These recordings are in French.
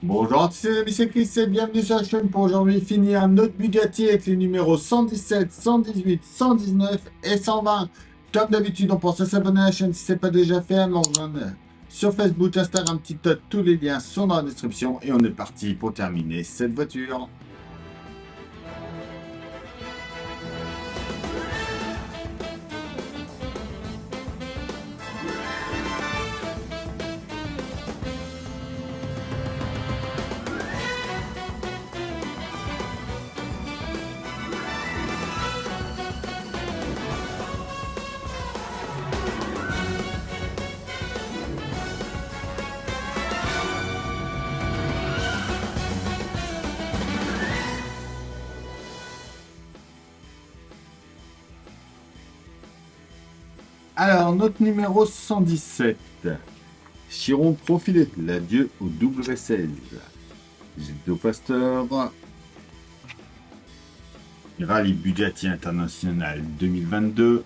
Bonjour, c'est les amis, c'est Chris et bienvenue sur la chaîne pour aujourd'hui finir notre Bugatti avec les numéros 117, 118, 119 et 120. Comme d'habitude, on pense à s'abonner à la chaîne si ce n'est pas déjà fait, à nous rejoindre sur Facebook, Instagram, TikTok, tous les liens sont dans la description et on est parti pour terminer cette voiture. Alors, notre numéro 117. Chiron profilé, l'adieu au W16. Gildo Faster. Rallye Bugatti International 2022.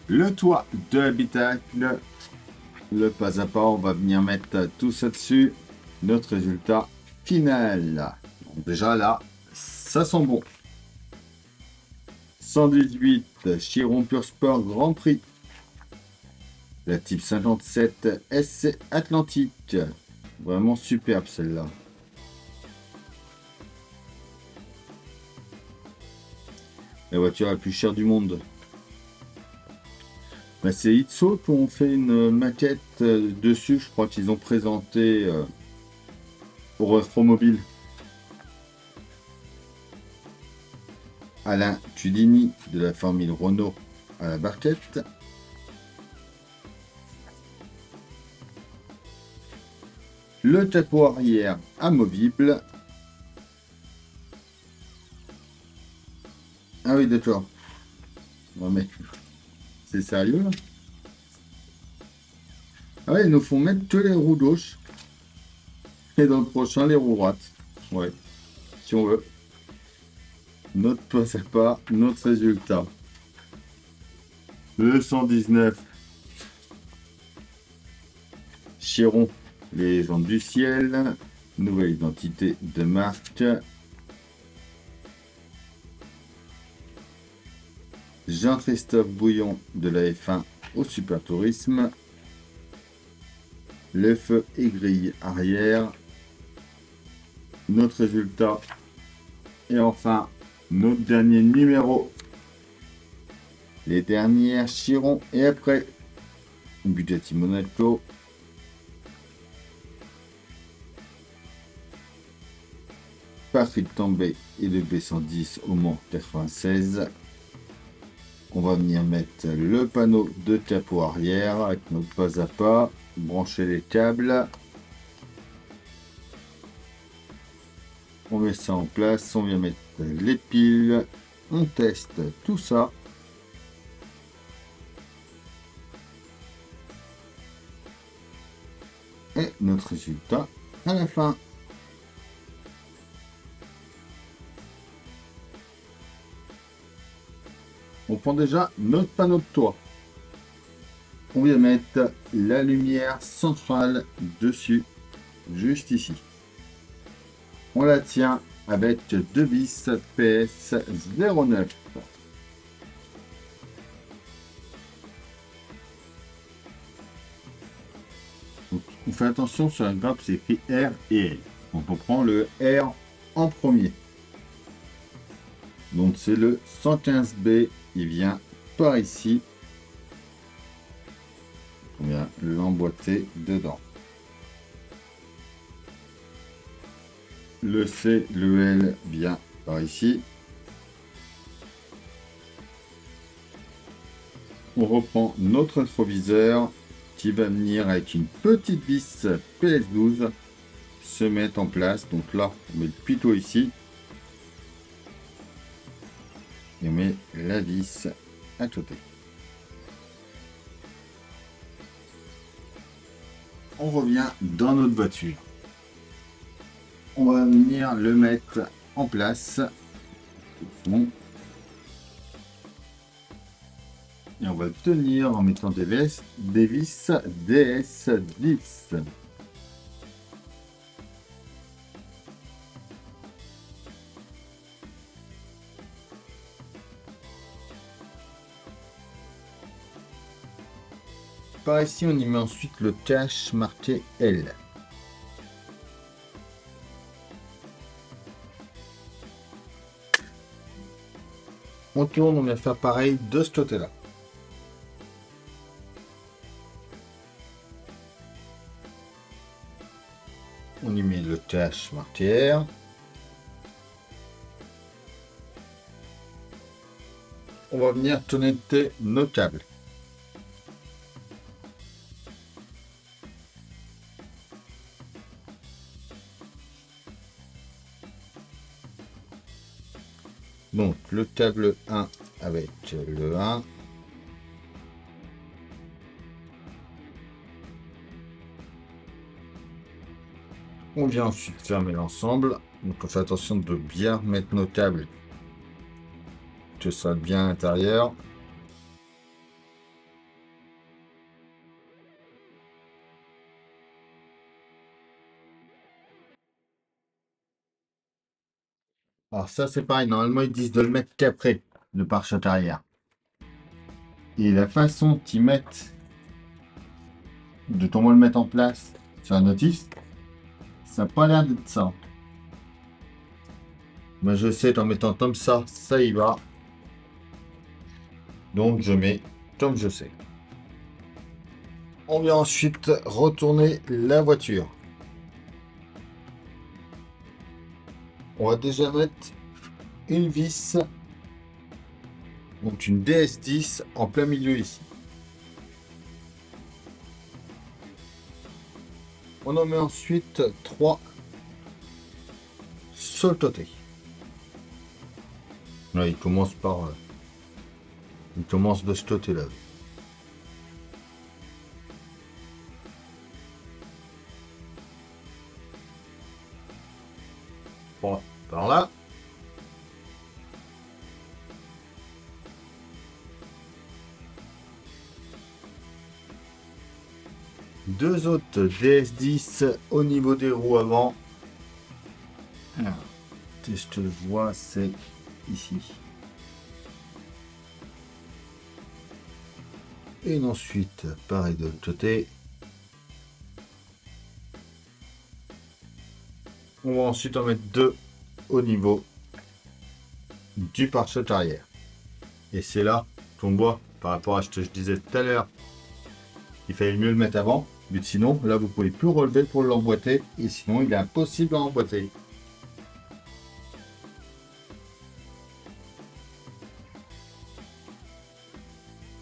Le toit de l'habitacle. Le pas à pas, on va venir mettre tout ça dessus. Notre résultat final. Donc déjà là, ça sent bon. 118 Chiron Pure Sport Grand Prix. La Type 57 SC Atlantique. Vraiment superbe celle-là. La voiture la plus chère du monde. Bah, c'est Itso qui ont fait une maquette dessus. Je crois qu'ils ont présenté pour Retromobile. Alain Tudini de la Formule Renault à la barquette. Le capot arrière amovible. Ah oui, d'accord. Non mais c'est sérieux là? Ah ouais, ils nous font mettre que les roues gauches. Et dans le prochain, les roues droites. Ouais, si on veut. Notre pas à pas, notre résultat. Le 119. Chiron, les légendes du ciel. Nouvelle identité de marque. Jean-Christophe Bouillon de la F1 au Super Tourisme. Le feu et grille arrière. Notre résultat. Et enfin, notre dernier numéro. Les dernières Chiron et après. Bugatti Monaco. Patrick Tambay et le B110 au Mans 96. On va venir mettre le panneau de capot arrière avec notre pas à pas, brancher les câbles. On met ça en place, on vient mettre les piles, on teste tout ça. Et notre résultat à la fin. On prend déjà notre panneau de toit. On vient mettre la lumière centrale dessus, juste ici. On la tient avec deux vis PS 09. Donc, on fait attention sur la grappe, c'est écrit R et L. Donc on prend le R en premier. Donc c'est le 115B, il vient par ici. On vient l'emboîter dedans. Le C, le L vient par ici. On reprend notre rétroviseur qui va venir avec une petite vis PS12 se mettre en place. Donc là, on met le pitot ici. Et on met la vis à côté. On revient dans notre voiture. On va venir le mettre en place. Bon. Et on va le tenir en mettant des vis DS10. par ici, on y met ensuite le cache marqué L. On tourne, on vient faire pareil de ce côté-là. On y met le cache marqué R. On va venir connecter nos câbles. Donc le câble 1 avec le 1. On vient ensuite fermer l'ensemble. Donc on fait attention de bien mettre nos câbles, que ce soit bien à l'intérieur. Alors ça c'est pareil, normalement ils disent de le mettre qu'après le pare-choc arrière. Et la façon qu'ils mettent de comment le mettre en place sur la notice, ça n'a pas l'air d'être ça. Moi je sais qu'en mettant comme ça y va. Donc je mets comme je sais. On vient ensuite retourner la voiture. On va déjà mettre une vis, donc une DS10 en plein milieu ici. On en met ensuite 3 sur le côté. Là, il commence par... il commence de ce côté-là. Bon, par là. Deux autres DS10 au niveau des roues avant. Alors, je te le vois, c'est ici. Et ensuite, pareil de l'autre côté. On va ensuite en mettre 2 au niveau du pare-choc arrière. Et c'est là qu'on voit, par rapport à ce que je disais tout à l'heure, il fallait mieux le mettre avant. Mais sinon, là, vous pouvez plus relever pour l'emboîter. Et sinon, il est impossible à emboîter.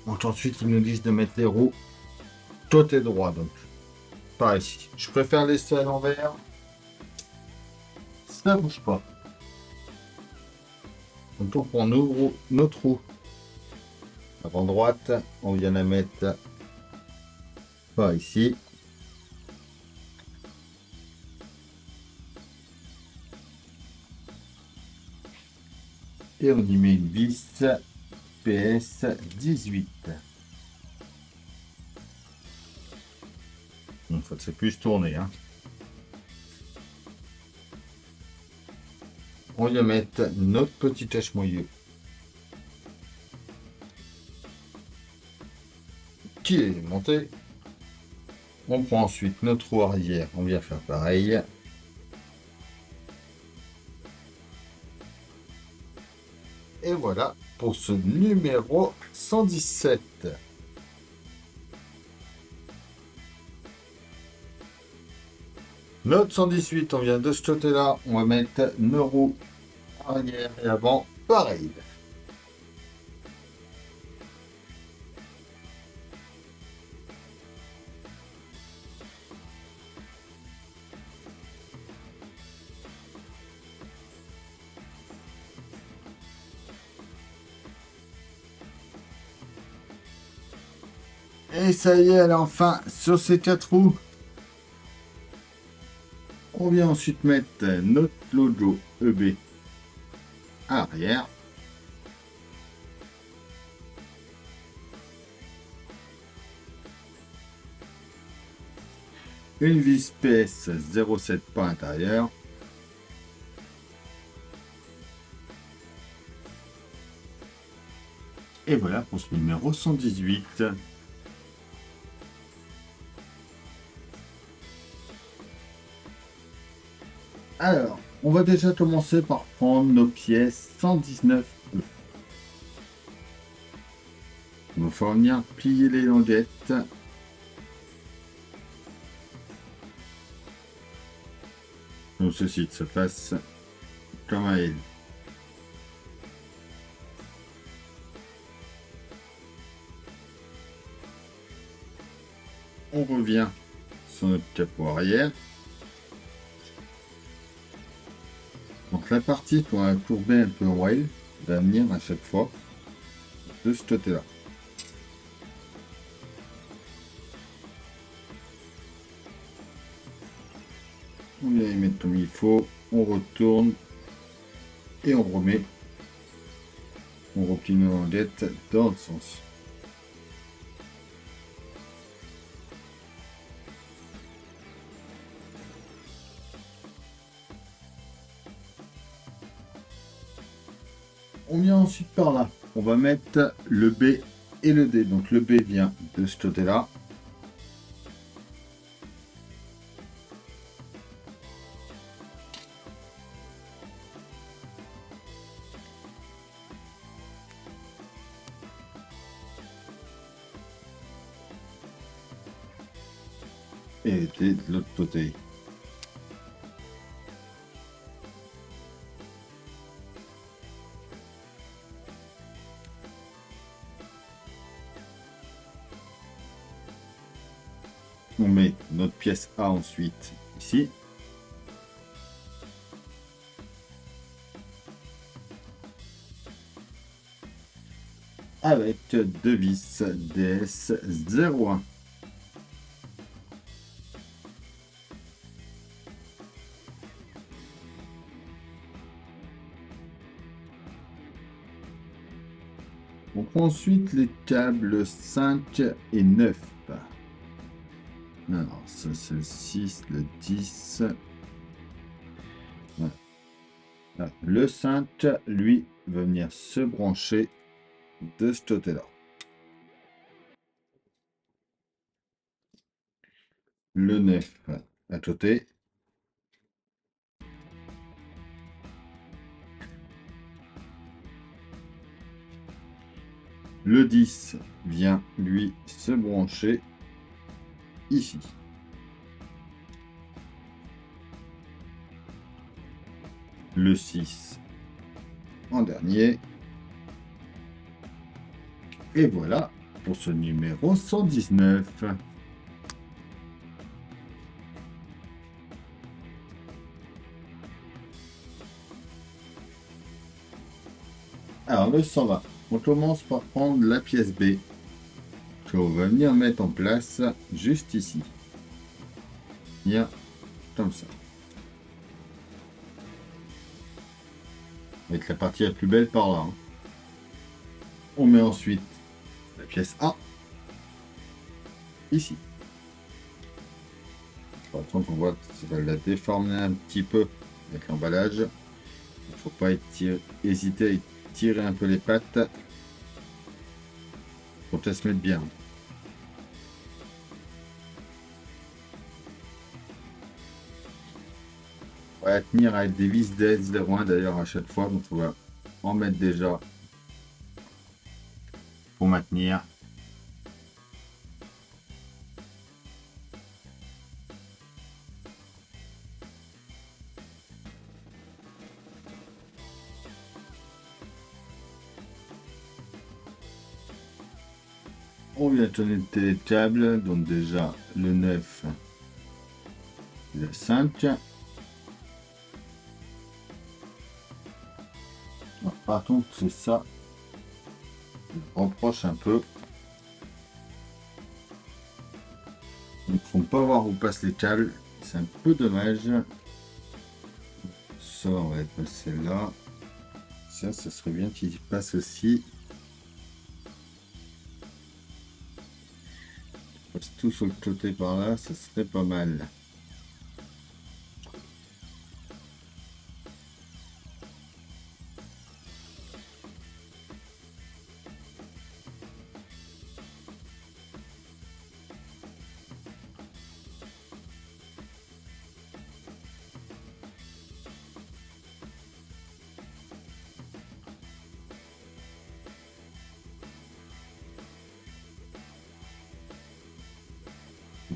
Donc ensuite, ils nous disent de mettre les roues côté droit. Donc, par ici. Je préfère laisser à l'envers. Ça bouge pas. Donc on prend notre roue avant droite. On vient la mettre par ici. Et on y met une vis PS 18. Donc ça ne fait plus tourner. Hein. On vient mettre notre petit cache-moyeu qui est monté. On prend ensuite notre roue arrière. On vient faire pareil. Et voilà pour ce numéro 117. Notre 118, on vient de ce côté-là. On va mettre nos roues arrière et avant pareil. Et ça y est, elle est enfin sur ces 4 roues. On vient ensuite mettre notre logo EB à l'arrière. Une vis PS 07 pas intérieur. Et voilà pour ce numéro 118. Alors, on va déjà commencer par prendre nos pièces 119 E. Il va falloir venir plier les languettes. Donc ceci se fasse comme un L. On revient sur notre capot arrière. Donc la partie qu'on a courbée un peu en L va venir à chaque fois de ce côté-là. On vient y mettre comme il faut, on retourne et on remet. On replie nos languettes dans le sens. On vient ensuite par là. On va mettre le B et le D. Donc le B vient de ce côté-là. Et le D de l'autre côté. On met notre pièce A ensuite ici. Avec deux vis DS01. On prend ensuite les câbles 5 et 9. Alors, ça c'est le 6, le 10. Voilà. Là, le 5, lui, va venir se brancher de ce côté-là. Le 9 à côté. Le 10 vient, lui, se brancher ici. Le 6 en dernier. Et voilà pour ce numéro 119. Alors le 120, on commence par prendre la pièce B qu'on va venir mettre en place juste ici. Bien, comme ça. Avec la partie la plus belle par là. Hein. On met ensuite la pièce A ici. Par contre, on voit que ça va la déformer un petit peu avec l'emballage. Il ne faut pas hésiter à tirer un peu les pattes pour qu'elles se mettent bien. On va tenir avec des vis DS01 d'ailleurs à chaque fois, donc on va en mettre déjà pour maintenir. On vient connecter les câbles, donc déjà le 9 et le 5. Par contre, c'est ça. Je reproche un peu. Il ne faut pas voir où passent les câbles. C'est un peu dommage. Ça, on va le passer là. Ça serait bien qu'il passe aussi. Passe tout sur le côté par là, ça serait pas mal.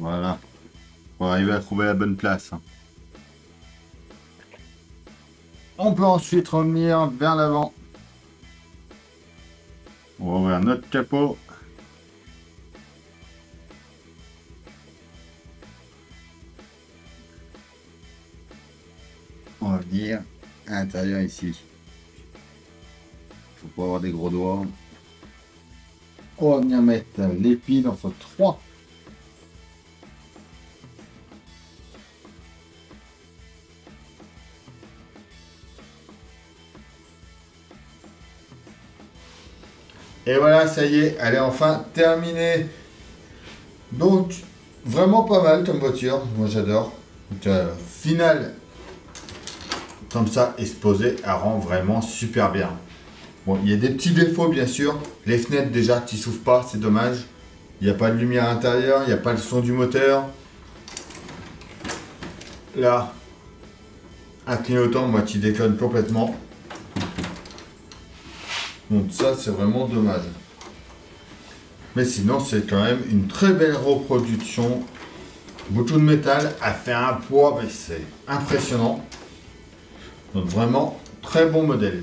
Voilà. Pour arriver à trouver la bonne place. On peut ensuite revenir vers l'avant. On va ouvrir notre capot. On va venir à l'intérieur ici. Faut pas avoir des gros doigts. On va venir mettre les piles, en faut 3. Et voilà, ça y est, elle est enfin terminée. Donc, vraiment pas mal comme voiture, moi j'adore. Finale, comme ça, exposée, elle rend vraiment super bien. Bon, il y a des petits défauts bien sûr. Les fenêtres déjà qui s'ouvrent pas, c'est dommage. Il n'y a pas de lumière à l'intérieur, il n'y a pas le son du moteur. Là, un clignotant, moi qui déconne complètement. Donc ça, c'est vraiment dommage. Mais sinon, c'est quand même une très belle reproduction. Beaucoup de métal, a fait un poids, mais c'est impressionnant. Donc vraiment, très bon modèle.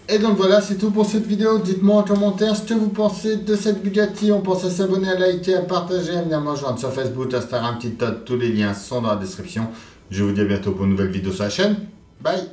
Et donc voilà, c'est tout pour cette vidéo. Dites-moi en commentaire ce que vous pensez de cette Bugatti. On pense à s'abonner, à liker, à partager, à venir me rejoindre sur Facebook, Instagram, TikTok. Tous les liens sont dans la description. Je vous dis à bientôt pour une nouvelle vidéo sur la chaîne. Bye!